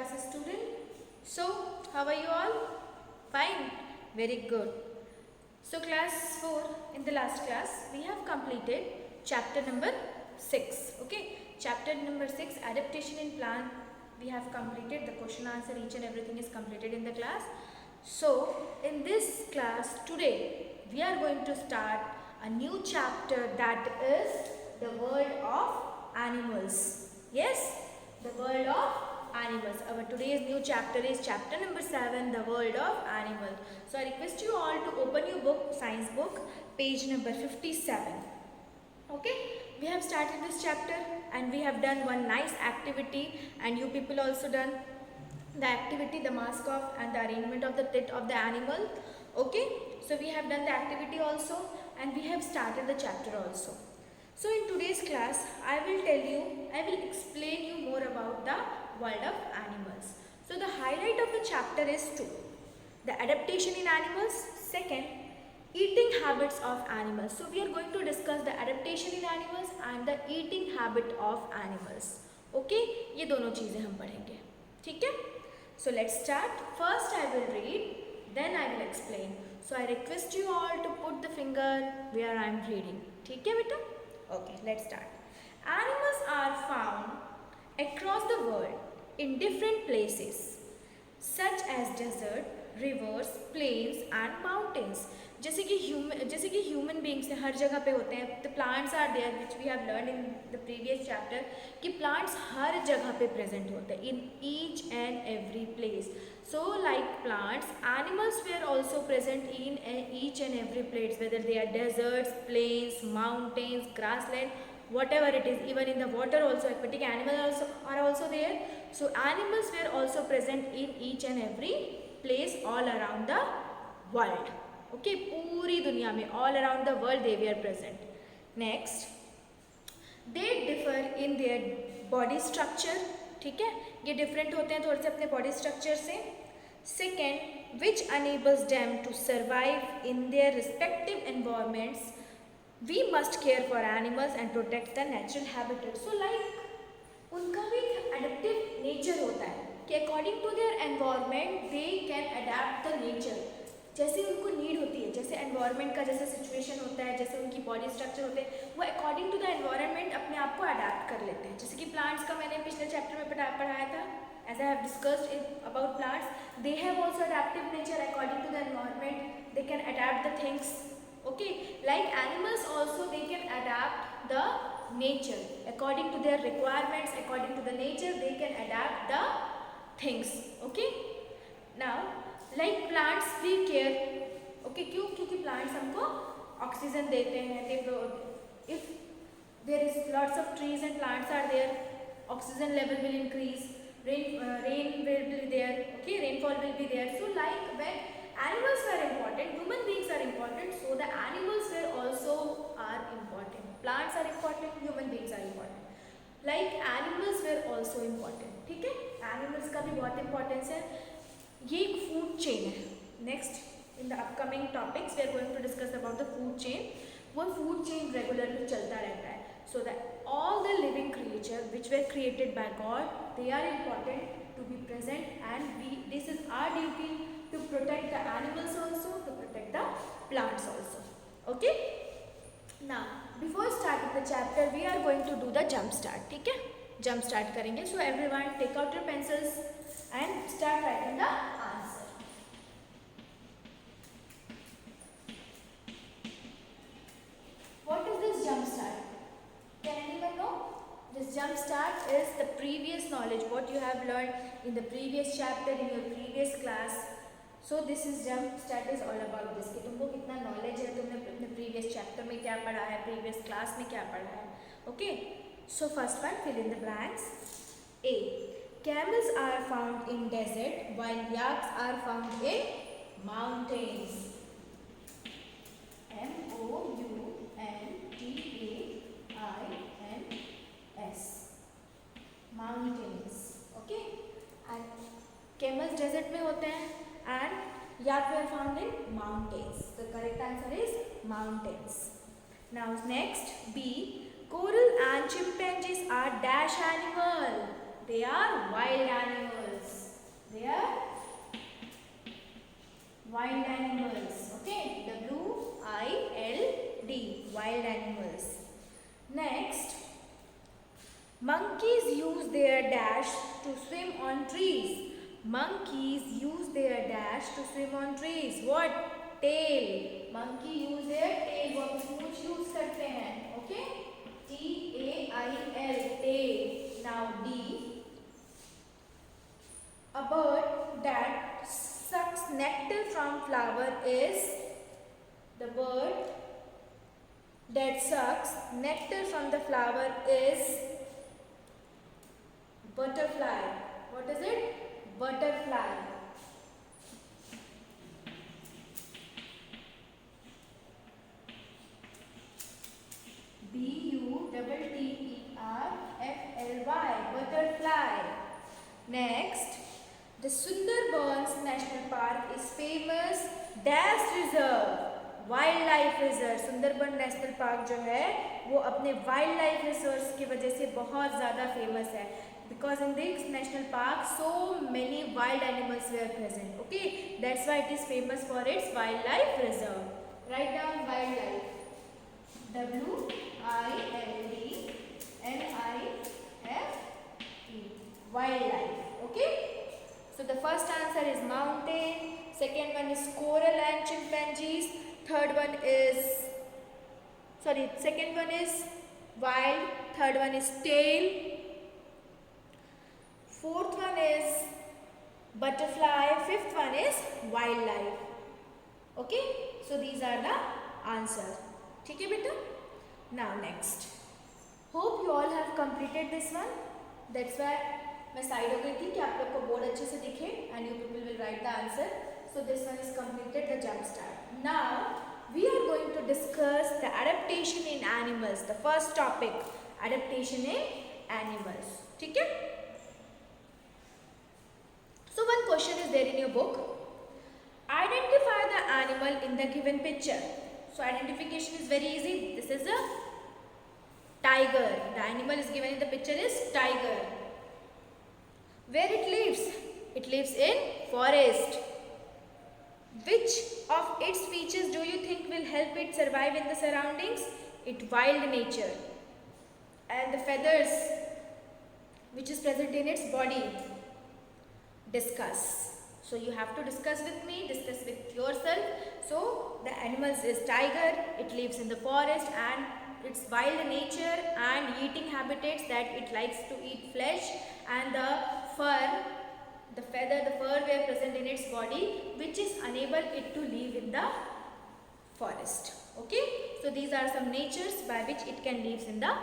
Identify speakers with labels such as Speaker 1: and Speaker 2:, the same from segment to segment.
Speaker 1: class student. So, how are you all? Fine. Very good. So, class 4, in the last class, we have completed chapter number 6. Okay. Chapter number 6, adaptation in plant. We have completed the question answer, each and everything is completed in the class. So, in this class today, we are going to start a new chapter, that is the world of animals. Yes, the world of animals. Our today's new chapter is chapter number 7, the world of animals. So I request you all to open your book, science book, page number 57. Okay, we have started this chapter and we have done one nice activity, and you people also done the activity, the mask off and the arrangement of the tit of the animal. Okay, so we have done the activity also and we have started the chapter also. So in today's class, I will explain you more about the world of animals. So the highlight of the chapter is 2, the adaptation in animals. Second, eating habits of animals. So we are going to discuss the adaptation in animals and the eating habit of animals. Okay, ये दोनों चीज़ें हम पढ़ेंगे. ठीक है? So let's start. First I will read, then I will explain. So I request you all to put the finger where I am reading. ठीक है बेटा? Okay, let's start. Animals are found across the world in different places, such as desert, rivers, plains and mountains. जैसे कि human beings हर जगह पे होते हैं. The plants are there, which we have learn in the previous chapter, कि plants हर जगह पे प्रेजेंट होते हैं in each and every place. So like plants, animals were also present in each and every place, whether they are deserts, plains, mountains, grassland, whatever it is. Even in the water also, aquatic animals are also there. So animals were also present in each and every place all around the world. Okay, पूरी दुनिया में all around the world they were present. Next, they differ in their body structure. ठीक है, ये different होते हैं थोड़े से अपने बॉडी स्ट्रक्चर से. Second, which enables them to survive in their respective environments. We must care for animals and protect the natural habitat. So like उनका भी एडेप्टिव नेचर होता है कि according to their environment they can adapt the nature. जैसे उनको need होती है, जैसे एनवायरनमेंट का जैसे सिचुएशन होता है, जैसे उनकी बॉडी स्ट्रक्चर होते हैं, वो अकॉर्डिंग टू द एनवायरनमेंट अपने आप को अडेप्ट कर लेते हैं. जैसे कि प्लांट्स का मैंने पिछले चैप्टर में पढ़ाया था, as I have discussed about plants, they have also adaptive nature according to the environment. They can adapt the things. Okay, like animals also they can adapt the nature according to their requirements. According to the nature they can adapt the things. Okay, now like plants we care. Okay, क्यों? क्योंकि plants हमको oxygen देते हैं. If there is lots of trees and plants are there, oxygen level will increase, rain will be there. Okay, rainfall will be there. So like when animals were important, human beings are important, so the animals were also are important. Plants are important, human beings are important. Like animals were also important. ठीक है, animals का भी बहुत importance है. ये एक food chain है. Next in the upcoming topics we are going to discuss about the food chain. वो फूड चेन रेगुलरली चलता रहता है. So that all the living creature which were created by God, they are important to be present, and we this is our duty to protect the animals also, to protect the plants also. Okay, now before starting the chapter we are going to do the jump start. ठीक है, jump start करेंगे. So everyone take out your pencils and start writing the answer. What is this jump start? Can anyone know? This jump start is the previous knowledge, what you have learned in the previous chapter, in your previous class. So this is jump start is all about this, कि तुमको कितना knowledge है, तुमने अपने previous chapter में क्या पढ़ा है, previous class में क्या पढ़ा है. Okay, so first one, fill in the blanks. A, camels are found in desert while yaks are found in mountains. Mountains. Mountains. Okay. And camels desert में होते हैं and yak were found in mountains. The correct answer is mountains. Now next, B, coral and chimpanzees are dash animal. They are wild animals. They are wild animals. Okay, WILD, wild animals. Next, monkeys use their dash to swim on trees. Monkeys use their dash to swim on trees. What? Tail. Monkey use their tail. वो अपनी पूंछ use करते हैं. Okay, TAIL, tail. Now D, a bird that sucks nectar from flower is, the bird that sucks nectar from the flower is butterfly. What is it? Butterfly. BUTTERFLY, butterfly. Next, the Sundarbans National Park is famous dash reserve, wild life reserve. Sundarban national park जो है वो अपने wild life resource की वजह से बहुत ज़्यादा famous है. Because in this national park so many wild animals were present. Okay, that's why it is famous for its wild life reserve. Write down wild life, WILDLIFE, wild life. Okay, so the first answer is mountain, second one is coral and chimpanzees, third one is, sorry, second one is wild, third one is tail, fourth one is butterfly, fifth one is wildlife. Okay, so these are the answers. ठीक है बेटा. Now next, hope you all have completed this one. That's why मैं side हो गई थी कि आप लोग को बोर्ड अच्छे से दिखे and you people will write the answer. So this one is completed, the jump start. Now we are going to discuss the adaptation in animals. The first topic, adaptation in animals. ठीक है. So one question is there in your book. Identify the animal in the given picture. So identification is very easy. This is a tiger. The animal is given in the picture is tiger. Where it lives? It lives in forest. Which of its features do you think will help it survive in the surroundings? Its wild nature. And the feathers which is present in its body. Discuss. So you have to discuss with me, discuss with yourself. So the animal is tiger. It lives in the forest and its wild nature and eating habitats, that it likes to eat flesh, and the fur, the feather, the fur were present in its body, which is unable it to live in the forest. Okay, so these are some natures by which it can live in the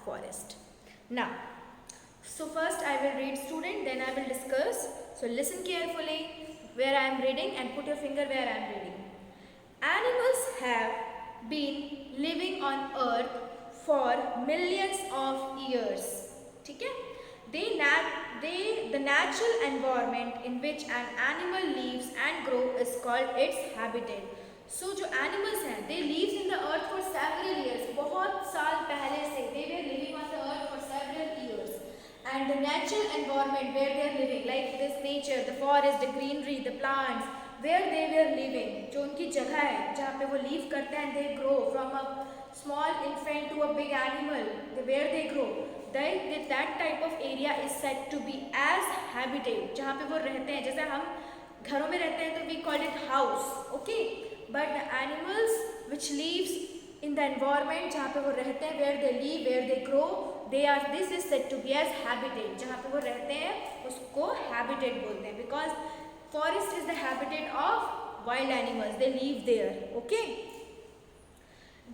Speaker 1: forest. Now, so first I will read, student, then I will discuss. So listen carefully where I am reading and put your finger where I am reading. Animals have been living on earth for millions of years. ठीक है. The natural environment in which an animal lives and grows is called its habitat. So जो animals हैं, they live in the earth for several years. बहुत साल पहले से they were living on the earth for several years. And the natural environment where they are living, like this nature, the forest, the greenery, the plants, where they were living, जो उनकी जगह है जहाँ पे वो live करते हैं, they grow from a small infant to a big animal, where they grow, that type of area is said to be as habitat. जहाँ पे वो रहते हैं, जैसे हम घरों में रहते हैं तो we call it house. Okay, but the animals which lives in the environment जहाँ पे वो रहते हैं, where they live, where they grow, this is said to be as habitat. जहाँ पे वो रहते हैं उसको habitat बोलते हैं, because forest is the habitat of wild animals. They live there. Okay,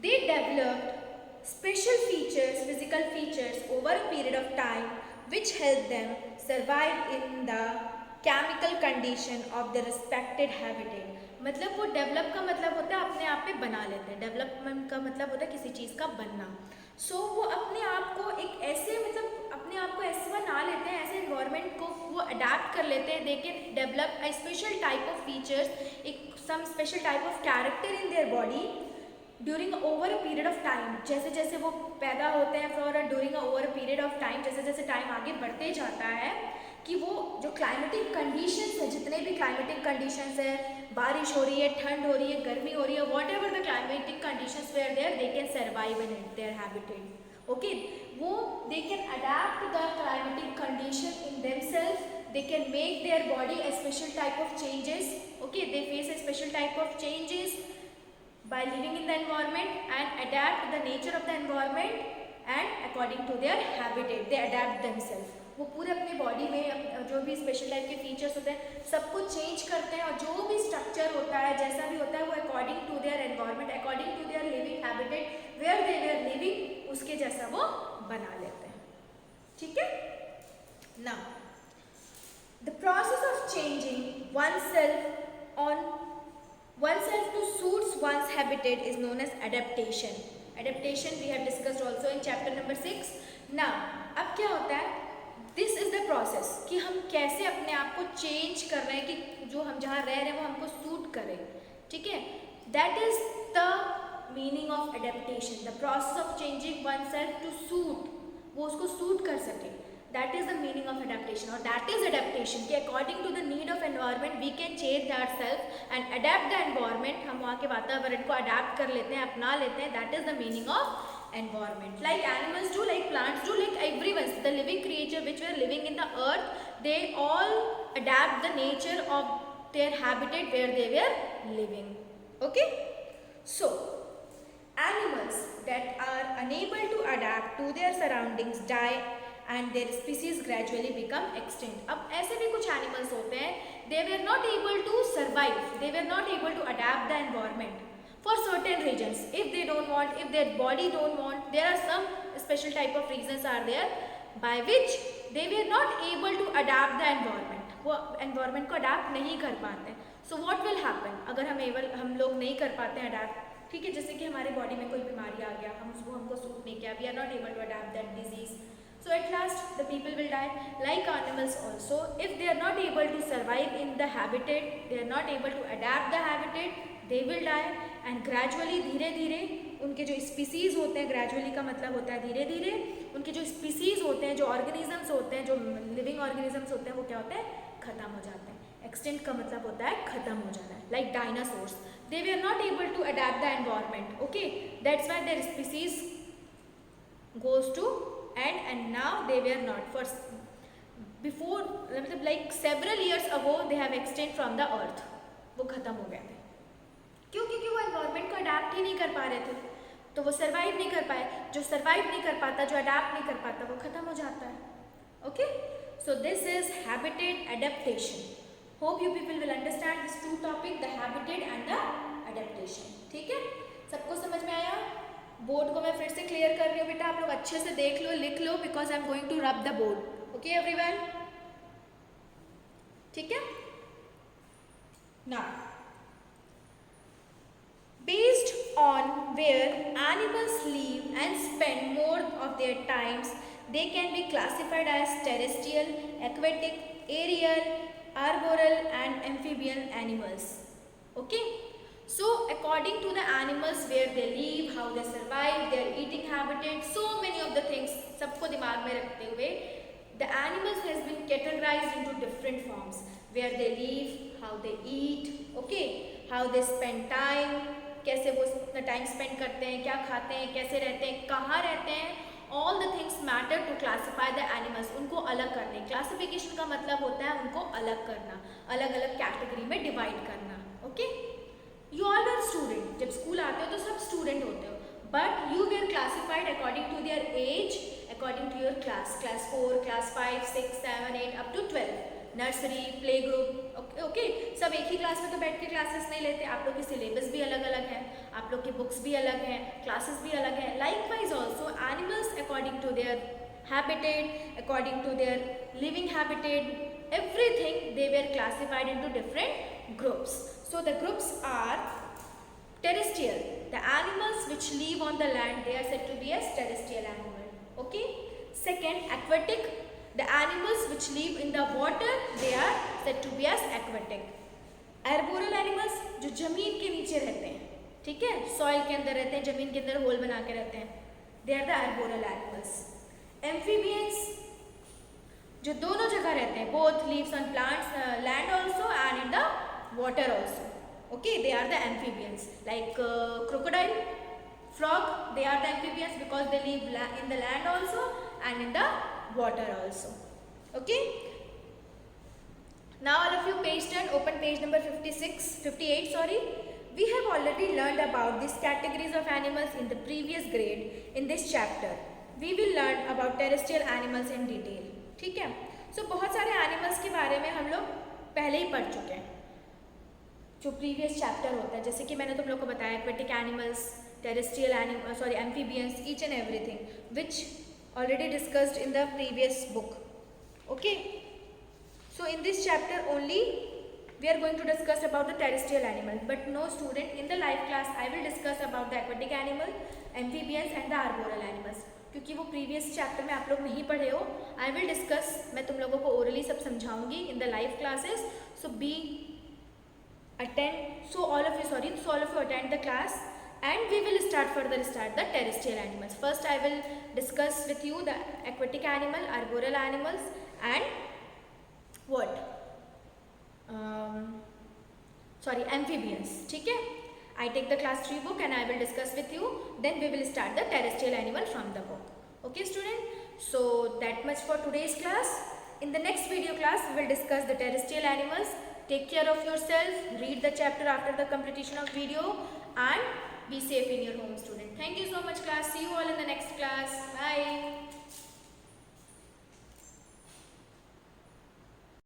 Speaker 1: they developed special features, physical features over a period of time which help them survive in the chemical condition of the respected habitat. मतलब वो develop का मतलब होता है अपने आप में बना लेते हैं. डेवलपमेंट का मतलब होता है किसी चीज़ का बनना. सो वो अपने आप को एक ऐसे मतलब अपने आप को ऐसे बना लेते हैं, ऐसे इन्वायरमेंट को वो अडेप्ट कर लेते हैं. They can develop a special type of features, एक some special type of character in their body during over a period of time. जैसे जैसे वो पैदा होते हैं for during over a period of time, जैसे जैसे टाइम आगे बढ़ते जाता है, कि वो जो क्लाइमेटिक कंडीशंस है, जितने भी क्लाइमेटिक कंडीशंस है, बारिश हो रही है, ठंड हो रही है, गर्मी हो रही है, whatever the climatic conditions where there, they can survive in it, their habitat. Okay, वो they can adapt the climatic condition in themself, they can make their body a special type of changes. Okay, they face a special type of changes by living in the environment and adapt the nature of the environment and according to their habitat they adapt themselves. वो पूरे अपने body में जो भी special type के features होते हैं सब कुछ चेंज करते हैं, और जो भी स्ट्रक्चर होता है, जैसा भी होता है, वो according to their environment, according to their living habitat where they were living, उसके जैसा वो बना लेते हैं। ठीक है ना। The process of changing oneself to suits one's habitat is known as adaptation. Adaptation we have discussed also in chapter number 6. Now, अब क्या होता है? This is the process कि हम कैसे अपने आप को चेंज कर रहे हैं कि जो हम जहाँ रह रहे हैं वो हमको सूट करे। ठीक है, That is the meaning of adaptation. The process of changing oneself to suit, वो उसको सूट कर सके, that is the meaning of adaptation, और that is adaptation कि according to the need of environment we can change ourselves and adapt the environment, हम वहाँ के वातावरण को adapt कर लेते हैं, अपना लेते हैं, that is the meaning of environment. Like animals do, like plants do, like everyone, the living creature which were living in the earth, they all adapt the nature of their habitat where they were living. Okay, so animals that are unable to adapt to their surroundings die and their species gradually become extinct. अब ऐसे भी कुछ animals होते हैं, they were not able to survive, they were not able to adapt the environment for certain reasons. If they don't want, if their body don't want, there are some special type of reasons are there by which they were not able to adapt the environment. वो environment को adapt नहीं कर पाते. So what will happen? अगर हम लोग नहीं कर पाते हैं adapt, ठीक है, जैसे कि हमारे बॉडी में कोई बीमारी आ गया, हमको सूट नहीं किया, we are not able to adapt that disease. So at last the people will die. Like animals also, if they are not able to survive in the habitat, they are not able to adapt the habitat, they will die. And gradually, धीरे धीरे उनके जो species होते हैं, gradually का मतलब होता है धीरे धीरे, उनके जो स्पीसीज होते हैं, जो ऑर्गेनिजम्स होते हैं, जो लिविंग ऑर्गेनिजम्स होते हैं, वो क्या होते हैं, खत्म हो जाते हैं. एक्सटेंट का मतलब होता है खत्म हो जाना है. Like dinosaurs, they were not able to adapt the environment. Okay, that's why their species goes to end, and now they were not. For before, मतलब like several years ago, they have extinct from the earth. वो खत्म हो गए थे. क्यों? क्योंकि वो environment को अडेप्ट ही नहीं कर पा रहे थे, तो वो सर्वाइव नहीं कर पाए. जो सर्वाइव नहीं कर पाता, जो अडेप्ट नहीं कर पाता, वो खत्म हो जाता है. Okay, so this is habitat adaptation. Hope you people will understand this two topic, the habitat and the adaptation. ठीक है, सबको समझ में आया? बोर्ड को मैं फिर से क्लियर कर रही हूँ बेटा, आप लोग अच्छे से देख लो, लिख लो, because I am going to rub the board. Okay everyone, ठीक है. Now, based on where animals live and spend more of their times, they can be classified as terrestrial, aquatic, aerial, arboreal and amphibian animals. Okay, so according to the animals where they live, how they survive, their eating habitat, so many of the things सबको दिमाग में रखते हुए, the animals has been categorized into different forms, where they live, how they eat, okay, how they spend time, कैसे वो अपना time spend करते हैं, क्या खाते हैं, कैसे रहते हैं, कहाँ रहते हैं. All the things matter to classify the animals. उनको अलग करने, क्लासिफिकेशन का मतलब होता है उनको अलग करना, अलग अलग कैटेगरी में डिवाइड करना. Okay, you all are student, जब स्कूल आते हो तो सब स्टूडेंट होते हो, but you were classified according to their age, according to your class, class 4, class 5, 6, 7, 8 up to 12, nursery, play group. Okay, सब एक ही क्लास में तो बैठ के क्लासेस नहीं लेते. आप लोग के सिलेबस भी अलग अलग हैं, आप लोग की बुक्स भी अलग हैं, क्लासेस भी अलग हैं. Likewise also animals according to their habitat, according to their living habitat, everything they were classified into different groups. So the groups are terrestrial, the animals which live on the land, they are said to be as terrestrial animal. Okay. Second, aquatic, the animals which live in the water, they are said to be as aquatic. Arboreal animals, जो जमीन के नीचे रहते हैं, ठीक है, soil के अंदर रहते हैं, जमीन के अंदर होल बना के रहते हैं, they are the arboreal animals. Amphibians, जो दोनों जगह रहते हैं, both lives on plants, land also and in the water also. Okay, they are the amphibians. Like crocodile, frog, they are the amphibians because they live in the land also and in the water also. Okay. Now all of you page 10, open page number 58 sorry. We have already learned about these categories of animals in the previous grade. In this chapter we will learn about terrestrial animals in detail. ठीक है. So बहुत सारे animals के बारे में हम लोग पहले ही पढ़ चुके हैं जो previous chapter होता है, जैसे कि मैंने तुम लोग को बताया aquatic animals, terrestrial animals, amphibians, each and everything which already discussed in the previous book. Okay. So in this chapter only we are going to discuss about the terrestrial animal, but no student, in the live class I will discuss about the aquatic animal, amphibians and the arboreal animals. क्योंकि वो previous chapter में आप लोग नहीं पढ़े हो, I will discuss, मैं तुम लोगों को orally सब समझाऊंगी in the live classes. So all of you attend the class and we will start the terrestrial animals. First I will discuss with you the aquatic animal, arboreal animals and amphibians. ठीक है. I take the class 3 book and I will discuss with you, then we will start the terrestrial animal from the book. Okay student, so that much for today's class. In the next video class we will discuss the terrestrial animals. Take care of yourself, read the chapter after the completion of video and be safe in your home student. Thank you so much class. See you all in the next class. Bye.